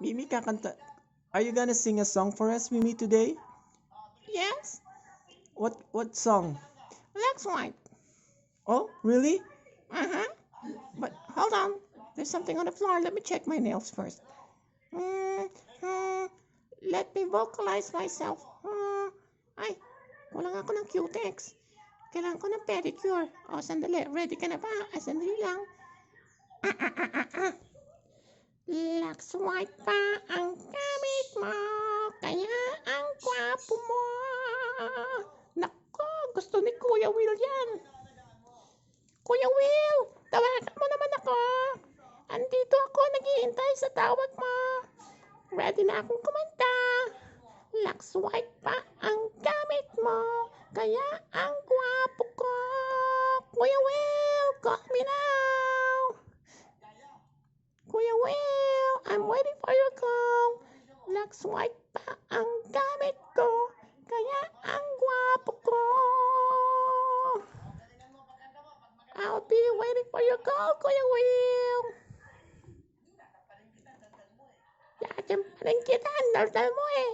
Mimi, kakanta. Are you gonna sing a song for us, Mimi, today? Yes, What song? looks white. Oh, really? Uh-huh. But hold on. There's something on the floor. Let me check my nails first. Mm, mm, Let me vocalize myself. Ay, kulang ako ng cutex. Kailangan ko ng pedicure. O, sandali. Ready ka na ba? Ay, sandali lang. Lux white pa ang gamit mo. Kaya ang gwapo mo. Nako, gusto ni Kuya Will yan. Kuya Will, tawagan mo naman ako. Andito ako, naghihintay sa tawag mo. Ready na akong kumanta. Lux white pa ang gamit mo. Kaya ang gwapo ko. Kuya Will, call me now. Kuya Will, I'm waiting for your call. Lux white pa ang gamit ko. Kaya ang gwapo ko. I'll be waiting for your call, Kuya Will. Yakin pa rin kita, ang daldal mo eh.